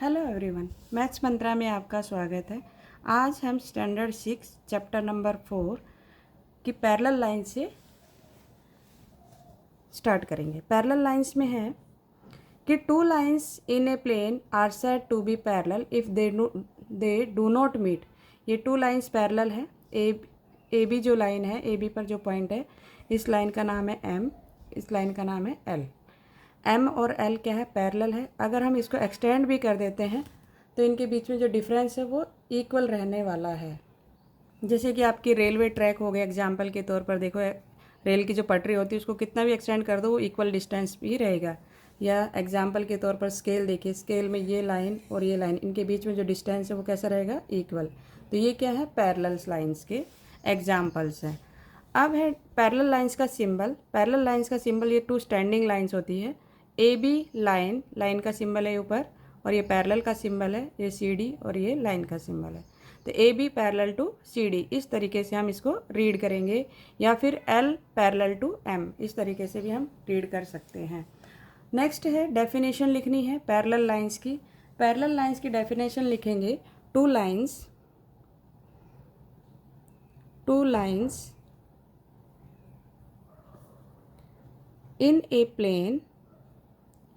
Hello everyone, maths मंत्रा में आपका स्वागत है। आज हम स्टैंडर्ड 6 चैप्टर नंबर 4 की पैरेलल लाइन से स्टार्ट करेंगे। पैरेलल लाइंस में है कि two lines in a plane are said to be parallel if they do not meet. ये टू लाइंस पैरेलल है। ए बी जो लाइन है, ए बी पर जो पॉइंट है, इस लाइन का नाम है एम, इस लाइन का नाम है एल। एम और एल क्या है? पैरेलल है। अगर हम इसको एक्सटेंड भी कर देते हैं तो इनके बीच में जो डिफरेंस है वो इक्वल रहने वाला है। जैसे कि आपकी रेलवे ट्रैक हो गया, एग्जाम्पल के तौर पर देखो, रेल की जो पटरी होती है उसको कितना भी एक्सटेंड कर दो वो इक्वल डिस्टेंस भी रहेगा। या एग्जाम्पल के तौर पर स्केल देखिए, स्केल में ये लाइन और ये लाइन, इनके बीच में जो डिस्टेंस है वो कैसा रहेगा? इक्वल। तो ये क्या है? पैरेलल लाइंस के एग्जाम्पल्स हैं। अब है पैरेलल लाइंस का सिंबल। पैरेलल लाइंस का सिंबल, ये टू स्टैंडिंग लाइंस होती है। ए बी लाइन, लाइन का सिंबल है ऊपर, और ये पैरेलल का सिंबल है, ये सी डी, और ये लाइन का सिंबल है। तो A B parallel to C D, इस तरीके से हम इसको रीड करेंगे। या फिर एल पैरेलल टू एम, इस तरीके से भी हम रीड कर सकते हैं। नेक्स्ट है डेफिनेशन लिखनी है पैरेलल लाइंस की। पैरेलल लाइंस की डेफिनेशन लिखेंगे, two lines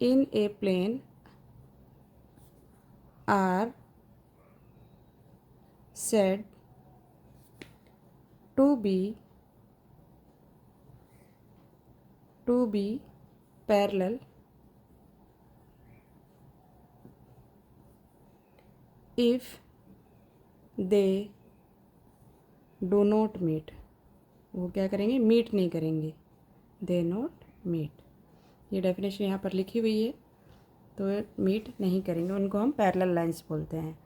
in a plane are said to be parallel if they do not meet। वो क्या करेंगे? मीट नहीं करेंगे, दे नॉट मीट। ये डेफिनेशन यहाँ पर लिखी हुई है, तो मीट नहीं करेंगे, उनको हम पैरेलल लाइंस बोलते हैं।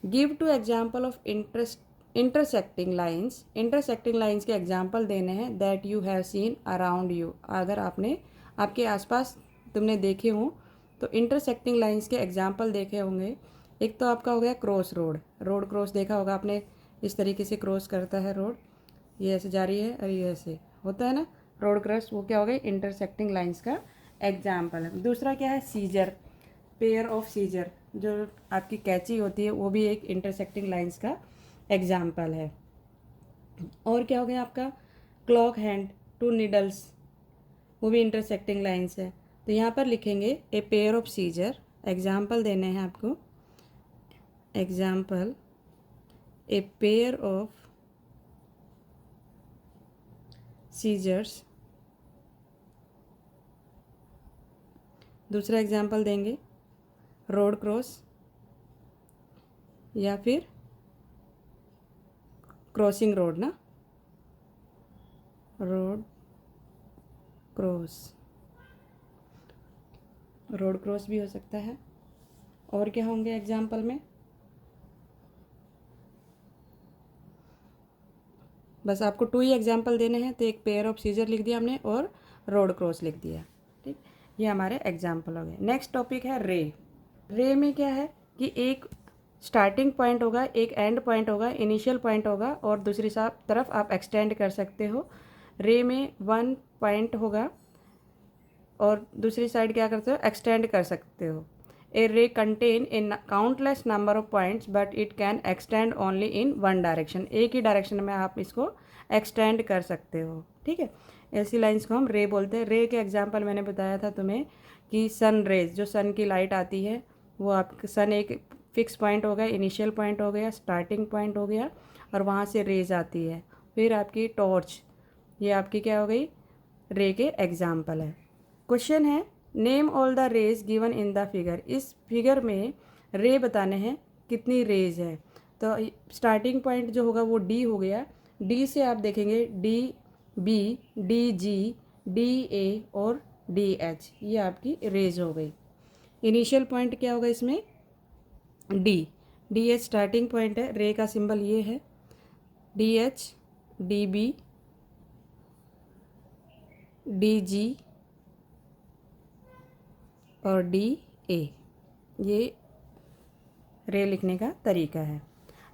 Give two example of intersecting lines. Intersecting lines के एग्जाम्पल देने हैं that you have seen around you. अगर आपने आपके आसपास तुमने देखे हों तो इंटरसेक्टिंग लाइंस के एग्जाम्पल देखे होंगे। एक तो आपका हो गया क्रॉस रोड। रोड क्रॉस देखा होगा आपने, इस तरीके से क्रॉस करता है रोड, ये ऐसे जा रही है और ये ऐसे होता है ना, रोड क्रॉस। वो क्या हो गई? इंटरसेक्टिंग लाइंस का एग्जाम्पल है। दूसरा क्या है? सीजर, पेयर ऑफ सीजर, जो आपकी कैंची होती है वो भी एक इंटरसेक्टिंग लाइंस का एग्जाम्पल है। और क्या हो गया आपका? क्लॉक हैंड, टू निडल्स, वो भी इंटरसेक्टिंग लाइंस है। तो यहाँ पर लिखेंगे a pair of scissor. Example देने हैं आपको। Example, a pair of scissors. दूसरा एग्जाम्पल देंगे रोड क्रॉस या फिर क्रॉसिंग रोड ना, रोड क्रॉस, रोड क्रॉस भी हो सकता है। और क्या होंगे एग्जाम्पल में? बस आपको टू ही एग्जाम्पल देने हैं, तो एक पेयर ऑफ सीजर लिख दिया हमने और रोड क्रॉस लिख दिया। ठीक, ये हमारे एग्जाम्पल हो गए। नेक्स्ट टॉपिक है रे। रे में क्या है कि एक स्टार्टिंग पॉइंट होगा, एक एंड पॉइंट होगा, इनिशियल पॉइंट होगा, और दूसरी तरफ आप एक्सटेंड कर सकते हो। रे में वन पॉइंट होगा और दूसरी साइड क्या करते हो? एक्सटेंड कर सकते हो। ए रे contain a countless number of points but it can extend only in one direction. एक ही डायरेक्शन में आप इसको एक्सटेंड कर सकते हो। ठीक है, ऐसी लाइंस को हम रे बोलते हैं। रे के एग्जांपल मैंने बताया था तुम्हें कि सन रेज, जो सन की लाइट आती है, वो आपके सन एक फिक्स पॉइंट हो गया, इनिशियल पॉइंट हो गया, स्टार्टिंग पॉइंट हो गया, और वहाँ से रेज आती है। फिर आपकी टॉर्च, ये आपकी क्या हो गई? रे के एग्जाम्पल है। क्वेश्चन है, name all the rays given in the figure. इस फिगर में रे बताने हैं, कितनी रेज है। तो स्टार्टिंग पॉइंट जो होगा वो डी हो गया। डी से आप देखेंगे D B, D G, D A और डी एच, ये आपकी रेज हो गई। इनिशियल पॉइंट क्या होगा इसमें? D, D H starting point है। रे का सिंबल ये है, D H, D B, D G और डी ए, ये रे लिखने का तरीका है।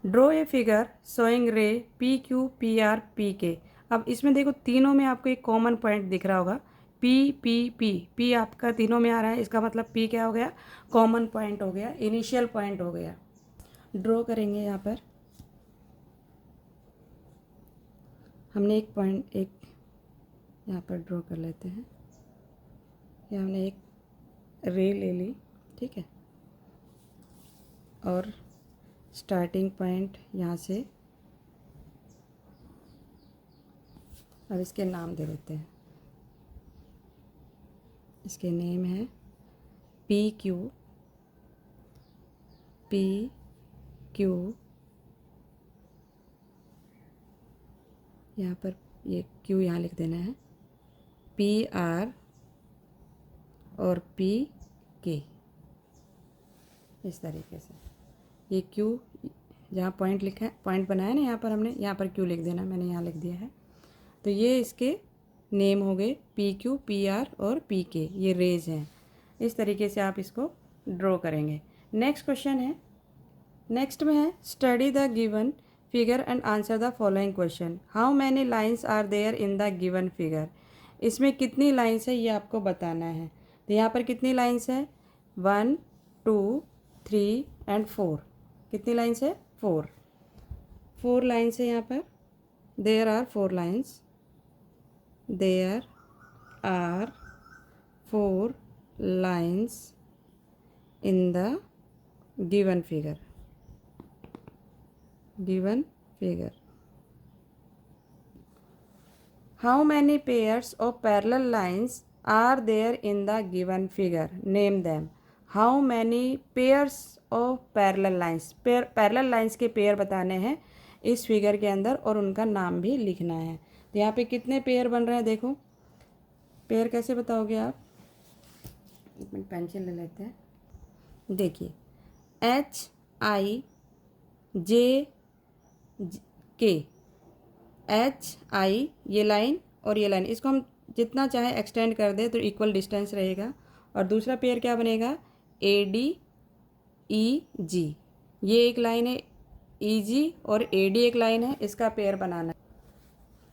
Draw a figure showing ray P Q P R P K. अब इसमें देखो तीनों में आपको एक कॉमन पॉइंट दिख रहा होगा, पी पी पी पी आपका तीनों में आ रहा है, इसका मतलब पी क्या हो गया, कॉमन पॉइंट हो गया, इनिशियल पॉइंट हो गया। ड्रॉ करेंगे यहाँ पर, हमने एक पॉइंट एक यहाँ पर ड्रॉ कर लेते हैं। यहाँ हमने एक रे ले ली, ठीक है, और स्टार्टिंग पॉइंट यहाँ से, अब इसके नाम दे देते हैं। इसके नेम है पी क्यू, पी क्यू, यहाँ पर ये क्यू यहाँ लिख देना है, पी आर और पी के, इस तरीके से। ये क्यू जहाँ पॉइंट लिखा है, पॉइंट बनाया ना यहाँ पर हमने, यहाँ पर क्यू लिख देना, मैंने यहाँ लिख दिया है। तो ये इसके नेम हो गए पी क्यू, पी आर और पी के, ये रेज हैं। इस तरीके से आप इसको ड्रॉ करेंगे। नेक्स्ट क्वेश्चन है, नेक्स्ट में है study the given figure and answer the following question. How many lines are there in the given figure. इसमें कितनी लाइन्स है ये आपको बताना है। तो यहाँ पर कितनी लाइन्स है, 1 2 3 एंड 4। कितनी लाइन्स है, 4 लाइन्स है यहाँ पर। There are 4 lines, there are 4 lines in the given figure, given figure. How many pairs of parallel lines are there in the given figure? Name them. How many pairs of parallel lines? Parallel lines के pair बताने हैं इस figure के अंदर और उनका नाम भी लिखना है। तो यहाँ पे कितने पेयर बन रहे हैं, देखो पेयर कैसे बताओगे आप, एक मिनट पेंसिल ले लेते हैं। देखिए HIJ के, HI ये लाइन और ये लाइन, इसको हम जितना चाहे एक्सटेंड कर दे तो इक्वल डिस्टेंस रहेगा। और दूसरा पेयर क्या बनेगा, ADEG, ये एक लाइन है, EG और AD एक लाइन है, इसका पेयर बनाना है।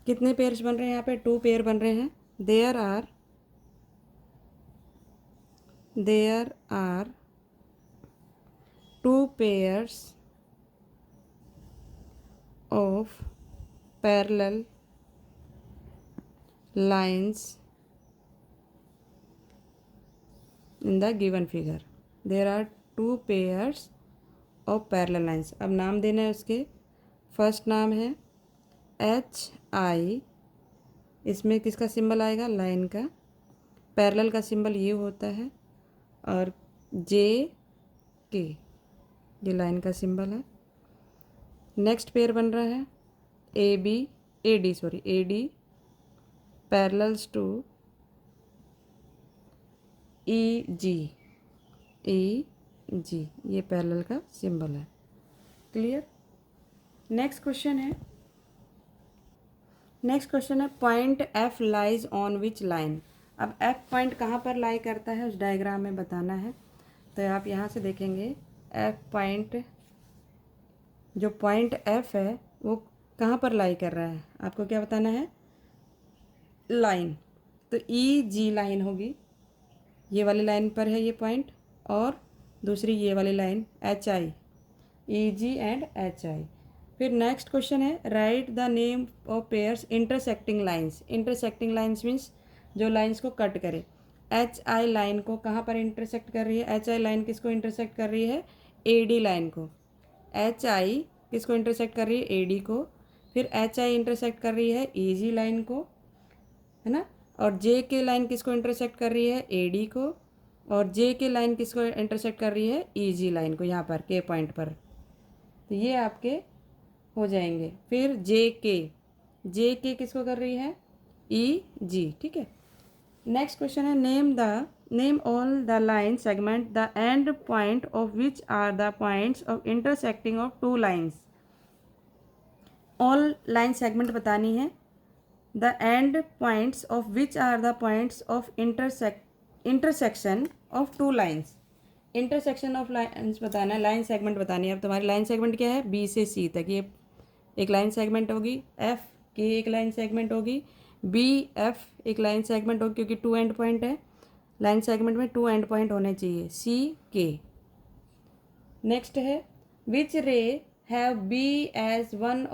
कितने पेयर्स बन रहे हैं यहाँ पे, 2 पेयर बन रहे हैं। There are 2 pairs of parallel lines in the given figure. There are 2 pairs of parallel lines. अब नाम देना है उसके। फर्स्ट नाम है HI, इसमें किसका सिंबल आएगा, लाइन का। पैरेलल का सिंबल ये होता है। और JK ये लाइन का सिंबल है। नेक्स्ट पेयर बन रहा है AD पैरेलल्स टू EG, ये पैरेलल का सिंबल है। क्लियर। नेक्स्ट क्वेश्चन है point F lies on which line. अब F पॉइंट कहाँ पर लाई करता है उस डायग्राम में बताना है। तो आप यहाँ से देखेंगे F पॉइंट, जो पॉइंट F है वो कहाँ पर लाई कर रहा है, आपको क्या बताना है, लाइन। तो EG लाइन होगी, ये वाली लाइन पर है ये पॉइंट, और दूसरी ये वाली line HI, EG and HI। फिर नेक्स्ट क्वेश्चन है right the name of pairs intersecting lines. Intersecting lines means जो लाइन्स को कट करे। HI लाइन को कहाँ पर इंटरसेक्ट कर रही है, HI लाइन किसको इंटरसेक्ट कर रही है, AD लाइन को। HI किसको इंटरसेक्ट कर रही है, AD को। फिर HI इंटरसेक्ट कर रही है EG लाइन को, है ना। और JK लाइन किसको इंटरसेक्ट कर रही है, AD को। और JK लाइन किसको इंटरसेक्ट कर रही है, EG लाइन को, यहाँ पर K पॉइंट पर। तो ये आपके हो जाएंगे। फिर JK किसको कर रही है, EG, ठीक है। नेक्स्ट क्वेश्चन है name all the line segment the end point of which are the points of intersecting of 2 lines. All line segment बतानी है। The end points of which are the points of intersection of 2 lines. Intersection of lines बताना है, line segment बतानी है। अब तुम्हारी line segment क्या है, B से C तक, ये एक लाइन सेगमेंट होगी। F की एक लाइन सेगमेंट होगी, बी एफ एक लाइन सेगमेंट हो क्योंकि 2 एंड पॉइंट है, लाइन सेगमेंट में 2 एंड पॉइंट होने चाहिए, सी के। नेक्स्ट है which ray have B as one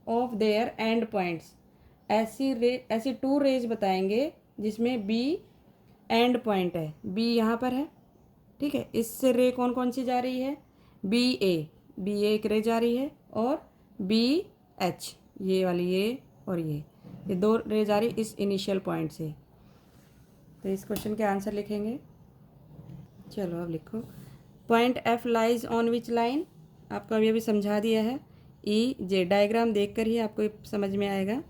of their end points. ऐसी 2 रेज बताएंगे जिसमें बी एंड पॉइंट है, बी यहाँ पर है, ठीक है। इससे रे कौन कौन सी जा रही है, बी ए एक रे जा रही है, और बी एच ये वाली, ये 2 रे जा रही इस इनिशियल पॉइंट से। तो इस क्वेश्चन के आंसर लिखेंगे। चलो अब लिखो, point F lies on which line, आपको अभी समझा दिया है, ई जे। डायग्राम देखकर ही आपको समझ में आएगा,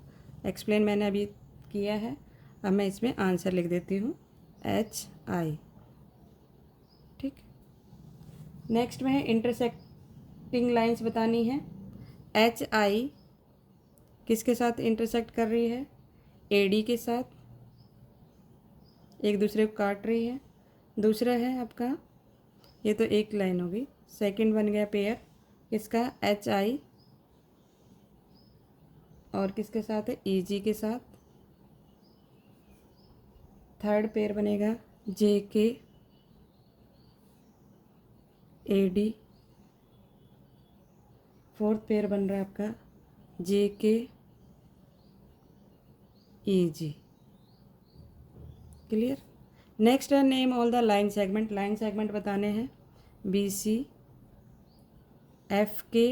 एक्सप्लेन मैंने अभी किया है। अब मैं इसमें आंसर लिख देती हूँ, एच आई, ठीक। नेक्स्ट में है इंटरसेक्टिंग लाइंस बतानी है। एच आई किसके साथ इंटरसेक्ट कर रही है, ए डी के साथ, एक दूसरे को काट रही है। दूसरा है आपका, ये तो एक लाइन होगी, सेकंड बन गया पेयर इसका एच आई और किसके साथ है, ई जी के साथ। थर्ड पेयर बनेगा जे के ए डी। फोर्थ पेयर बन रहा है आपका J K E G. Clear. Next है name all the line segment. Line segment बताने हैं, बी सी एफ के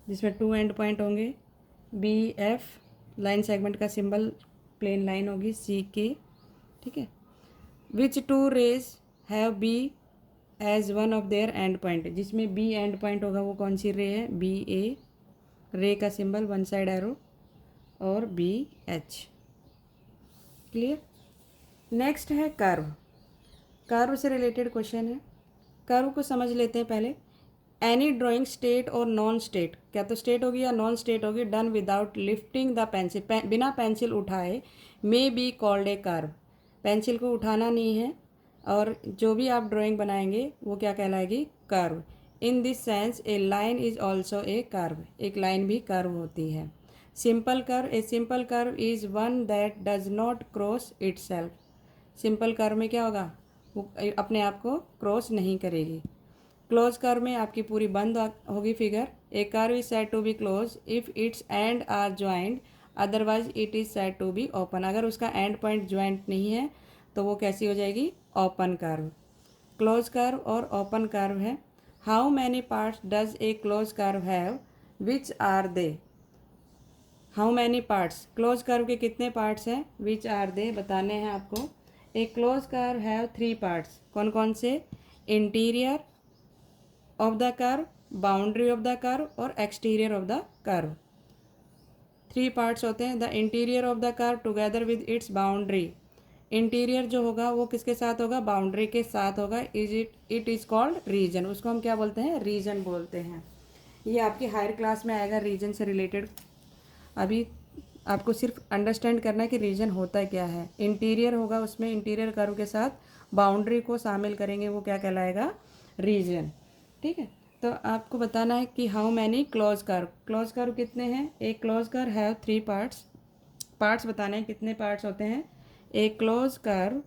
जिसमें 2 एंड पॉइंट होंगे, बी एफ लाइन सेगमेंट का सिंबल प्लेन लाइन होगी, सी के, ठीक है। Which 2 rays have B as one of their end point, जिसमें B end point होगा वो कौन सी रे है, बी ए, रे का सिंबल वन साइड एरो, और बी एच। क्लियर। नेक्स्ट है कर्व। कर्व से रिलेटेड क्वेश्चन है, कर्व को समझ लेते हैं पहले। एनी ड्राइंग स्टेट और नॉन स्टेट, क्या तो स्टेट होगी या नॉन स्टेट होगी, done without lifting the pencil, बिना पेंसिल उठाए, may be called a curve. Pencil को उठाना नहीं है और जो भी आप ड्राइंग बनाएंगे वो क्या कहलाएगी, curve. In this sense a line is also a curve, एक लाइन भी कर्व होती है। Simple curve, a simple curve is one that does not cross itself. Simple curve में क्या होगा, वो अपने आप को क्रॉस नहीं करेगी। क्लोज कर्व में आपकी पूरी बंद होगी figure. A curve is said to be close if its end are joint, otherwise it is said to be open. अगर उसका एंड पॉइंट ज्वाइंट नहीं है तो वो कैसी हो जाएगी, ओपन कर्व। क्लोज कर्व और ओपन कर्व है। How many parts does a close curve have, which are they. How many parts, close curve के कितने पार्ट्स हैं, विच आर दे बताने हैं आपको। A close curve have 3 parts, कौन कौन से, interior of the curve, boundary of the curve और exterior of the curve. 3 parts होते हैं। The interior of the curve together with its boundary, interior जो होगा वो किसके साथ होगा, बाउंड्री के साथ होगा। इट इज़ कॉल्ड रीजन, उसको हम क्या बोलते हैं, रीजन बोलते हैं। ये आपकी हायर क्लास में आएगा रीजन से रिलेटेड। अभी आपको सिर्फ अंडरस्टैंड करना है कि रीजन होता क्या है। इंटीरियर होगा, उसमें इंटीरियर कर्व के साथ बाउंड्री को शामिल करेंगे, वो क्या कहलाएगा, रीजन, ठीक है। तो आपको बताना है कि how many close curve, close curve कितने हैं। एक close curve have 3 parts, parts बताने हैं कितने पार्ट्स होते हैं। A close curve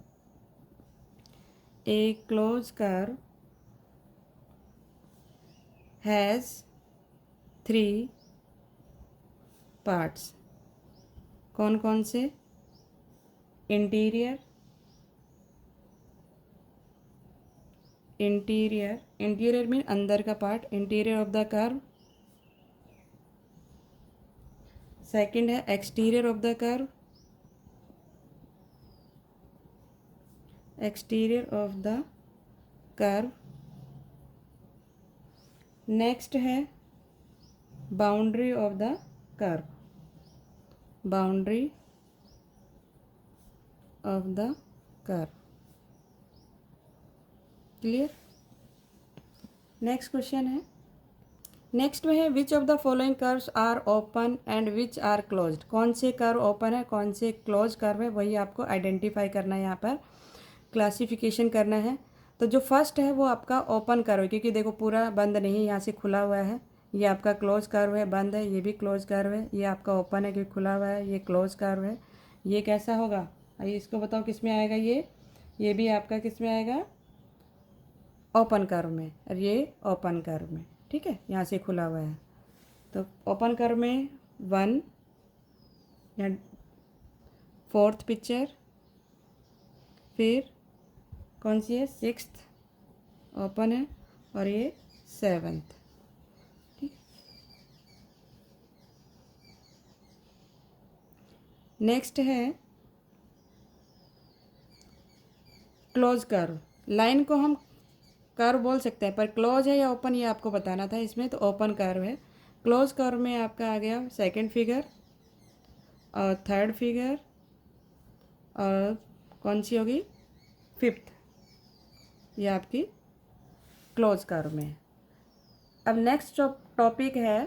has 3 parts, कौन कौन से, इंटीरियर मीन अंदर का part, interior of the curve. Second है exterior of the curve, exterior of the curve. Next है boundary of the curve, boundary of the curve. Clear. Next question है, next में है विच of the following curves are open and which are closed. कौन से curve open है, कौन से close curve है, वही आपको आइडेंटिफाई करना है, यहाँ पर क्लासिफिकेशन करना है। तो जो फर्स्ट है वो आपका ओपन कर्व है, क्योंकि देखो पूरा बंद नहीं, यहाँ से खुला हुआ है, ये आपका क्लोज कर्व है, बंद है, ये भी क्लोज कर्व है, ये आपका ओपन है क्योंकि खुला हुआ है, ये क्लोज कर्व है। ये कैसा होगा, आइए इसको बताओ किस में आएगा, ये भी आपका किस में आएगा, ओपन कर्व में, और ये ओपन कर्व में। ठीक है, यहाँ से खुला हुआ है तो ओपन कर्व में 1 या 4th पिक्चर, फिर कौन सी है, 6th ओपन है, और ये 7th। ठीक, नेक्स्ट है क्लोज कर्व। लाइन को हम कर्व बोल सकते हैं, पर क्लोज है या ओपन ये आपको बताना था इसमें, तो ओपन कर्व है। क्लोज कर्व में आपका आ गया 2nd फिगर और 3rd फिगर, और कौन सी होगी, 5th, ये आपकी क्लोज कर्व में है। अब नेक्स्ट जो टॉपिक है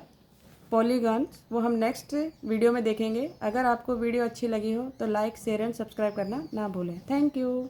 पॉलीगॉन्स, वो हम नेक्स्ट वीडियो में देखेंगे। अगर आपको वीडियो अच्छी लगी हो तो लाइक, शेयर एंड सब्सक्राइब करना ना भूलें। Thank you.